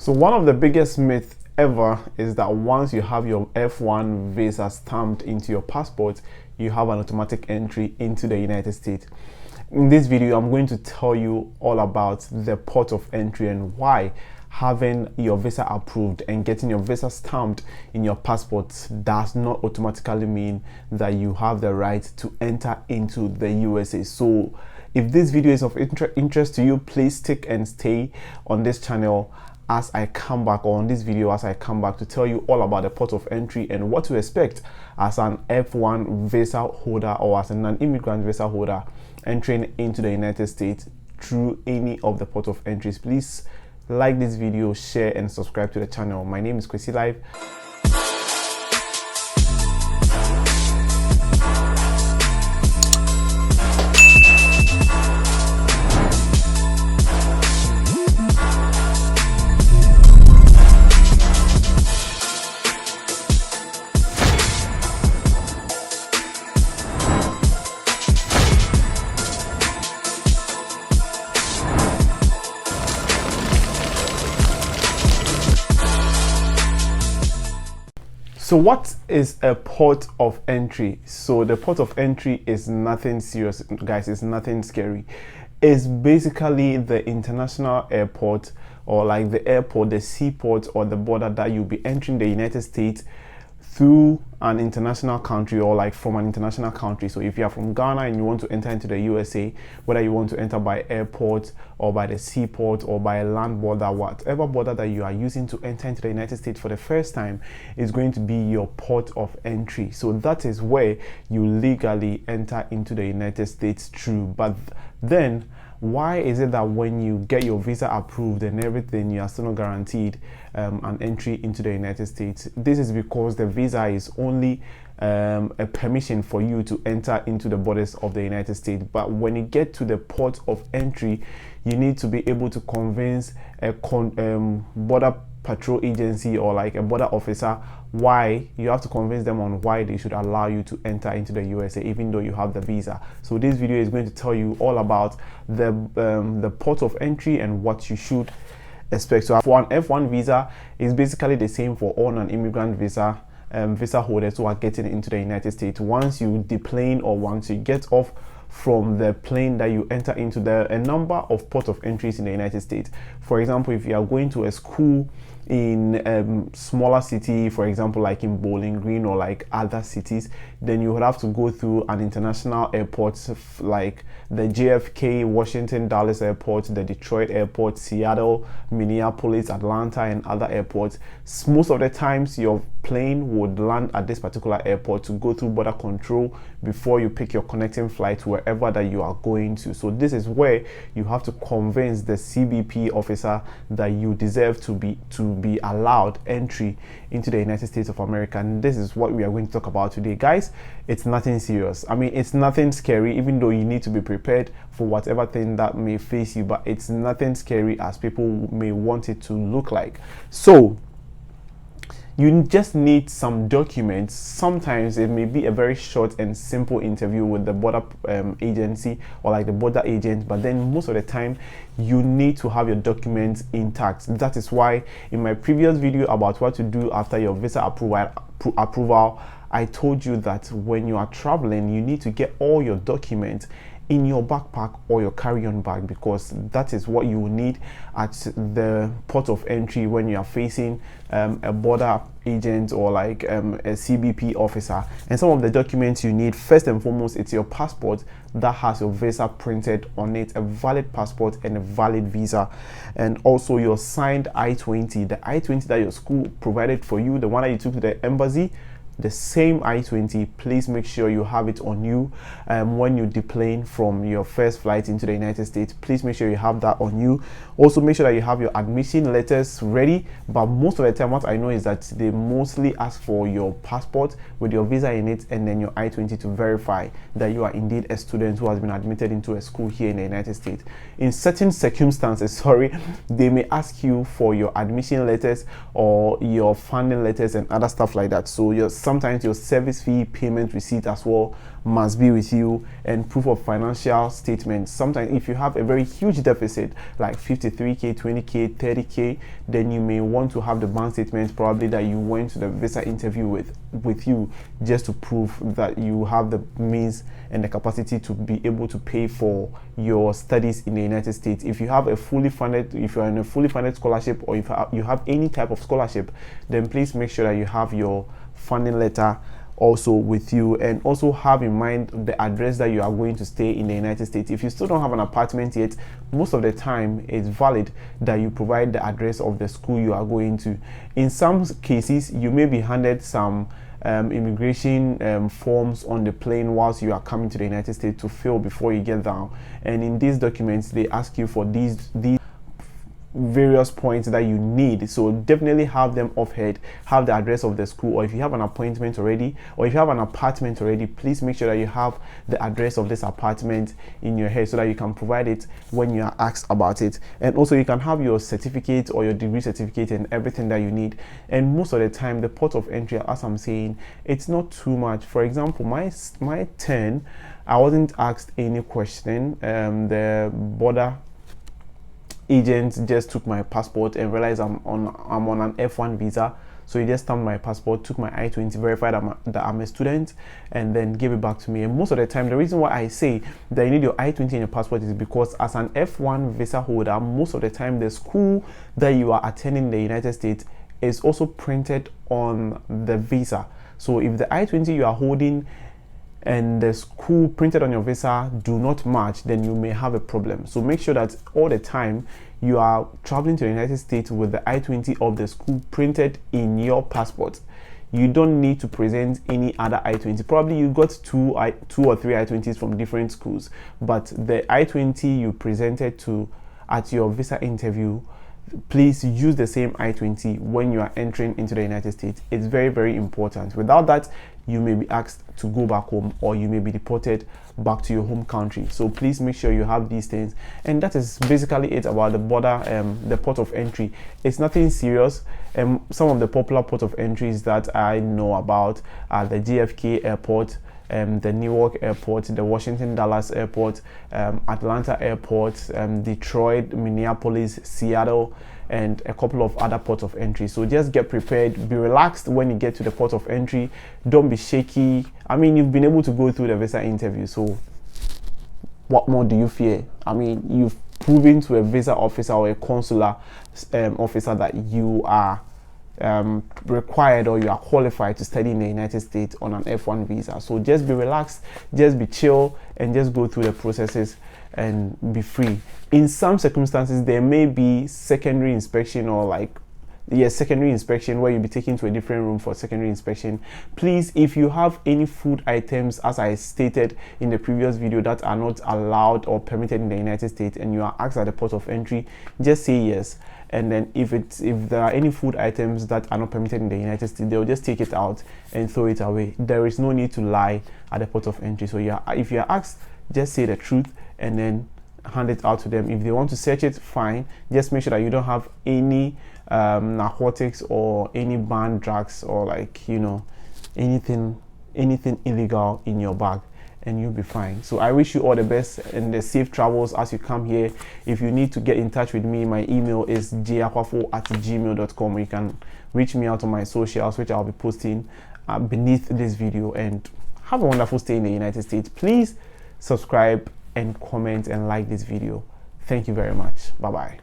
So one of the biggest myths ever is that once you have your F1 visa stamped into your passport, you have an automatic entry into the United States. In this video, I'm going to tell you all about the port of entry and why having your visa approved and getting your visa stamped in your passport does not automatically mean that you have the right to enter into the USA. So if this video is of interest to you, please stick and stay on this channel as I come back, or on this video as I come back to tell you all about the port of entry and what to expect as an F1 visa holder or as a non-immigrant visa holder entering into the United States through any of the port of entries. Please like this video, share and subscribe to the channel. My name is Kwesi Live. So what is a port of entry? So the port of entry is nothing serious, guys. It's nothing scary. It's basically the international airport, or like the airport, the seaport or the border that you'll be entering the United States through an international country, or like from an international country. So if you are from Ghana and you want to enter into the USA, whether you want to enter by airport or by the seaport or by a land border, whatever border that you are using to enter into the United States for the first time is going to be your port of entry. So that is where you legally enter into the United States through. But then why is it that when you get your visa approved and everything, you are still not guaranteed an entry into the United States? This is because the visa is only a permission for you to enter into the borders of the United States. But when you get to the port of entry, you need to be able to convince a border patrol agency or like a border officer why you have to convince them on why they should allow you to enter into the USA even though you have the visa. So this video is going to tell you all about the port of entry and what you should expect. So for an F1 visa, is basically the same for all non-immigrant visa holders who are getting into the United States. Once you deplane or once you get off from the plane that you enter into, a number of port of entries in the United States. For example, if you are going to a school in a smaller city, for example like in Bowling Green or like other cities, then you would have to go through an international airport like the JFK, Washington Dulles Airport, the Detroit Airport, Seattle, Minneapolis, Atlanta and other airports. Most of the times your plane would land at this particular airport to go through border control before you pick your connecting flight to wherever that you are going to. So this is where you have to convince the CBP officer that you deserve to be allowed entry into the United States of America. And this is what we are going to talk about today, guys. It's nothing serious. I mean, it's nothing scary, even though you need to be prepared for whatever thing that may face you, but it's nothing scary as people may want it to look like. So you just need some documents. Sometimes it may be a very short and simple interview with the border agency or like the border agent, but then most of the time you need to have your documents intact. That is why in my previous video about what to do after your visa approval, I told you that when you are traveling, you need to get all your documents in your backpack or your carry-on bag, because that is what you will need at the port of entry when you are facing a border agent or like a CBP officer. And some of the documents you need, first and foremost, it's your passport that has your visa printed on it, a valid passport and a valid visa, and also your signed I-20, the I-20 that your school provided for you, the one that you took to the embassy, the same I-20. Please make sure you have it on you when you deplane from your first flight into the United States. Please make sure you have that on you. Also make sure that you have your admission letters ready, but most of the time what I know is that they mostly ask for your passport with your visa in it and then your I-20 to verify that you are indeed a student who has been admitted into a school here in the United States. In certain circumstances, they may ask you for your admission letters or your funding letters and other stuff like that. So your sometimes your service fee payment receipt as well must be with you, and proof of financial statement. Sometimes if you have a very huge deficit like 53k, 20k, 30k, then you may want to have the bank statement probably that you went to the visa interview with you, just to prove that you have the means and the capacity to be able to pay for your studies in the United States. If you have a fully funded, if you're in a fully funded scholarship, or if you have any type of scholarship, then please make sure that you have your funding letter also with you, and also have in mind the address that you are going to stay in the United States. If you still don't have an apartment yet, most of the time it's valid that you provide the address of the school you are going to. In some cases, you may be handed some immigration forms on the plane whilst you are coming to the United States to fill before you get down, and in these documents they ask you for these various points that you need. So definitely have them off head, have the address of the school, or if you have an appointment already, or if you have an apartment already, please make sure that you have the address of this apartment in your head so that you can provide it when you are asked about it. And also you can have your certificate or your degree certificate and everything that you need. And most of the time the port of entry, as I'm saying, it's not too much. For example, my turn, I wasn't asked any question. The border agent just took my passport and realized I'm on an F1 visa, so he just stamped my passport, took my I-20, verified that I'm a student, and then gave it back to me. And most of the time, the reason why I say that you need your I-20 and your passport is because as an F1 visa holder, most of the time the school that you are attending in the United States is also printed on the visa. So if the I-20 you are holding and the school printed on your visa do not match, then you may have a problem. So make sure that all the time you are traveling to the United States with the I-20 of the school printed in your passport. You don't need to present any other I-20. Probably you got two or three I-20s from different schools, but the I-20 you presented to at your visa interview, please use the same I-20 when you are entering into the United States. It's very, very important. Without that, you may be asked to go back home, or you may be deported back to your home country. So please make sure you have these things. And that is basically it about the border, the port of entry. It's nothing serious. Some of the popular port of entries that I know about are the JFK airport, the Newark airport, the Washington Dallas airport, Atlanta airport, Detroit, Minneapolis, Seattle, and a couple of other ports of entry. So just get prepared, be relaxed when you get to the port of entry. Don't be shaky. I mean, you've been able to go through the visa interview, so what more do you fear? I mean, you've proven to a visa officer or a consular officer that you are required or you are qualified to study in the United States on an F1 visa. So just be relaxed, just be chill, and just go through the processes and be free. In some circumstances, there may be secondary inspection, or secondary inspection, where you'll be taken to a different room for secondary inspection. Please, if you have any food items, as I stated in the previous video, that are not allowed or permitted in the United States, and you are asked at the port of entry, just say yes. And then if there are any food items that are not permitted in the United States, they'll just take it out and throw it away. There is no need to lie at the port of entry. So if you are asked, just say the truth and then hand it out to them. If they want to search it, fine. Just make sure that you don't have any narcotics or any banned drugs, or anything illegal in your bag, and you'll be fine. So I wish you all the best and the safe travels as you come here. If you need to get in touch with me, my email is jakwafo@gmail.com. You can reach me out on my socials, which I'll be posting beneath this video. And have a wonderful stay in the United States. Please subscribe and comment and like this video. Thank you very much. Bye bye.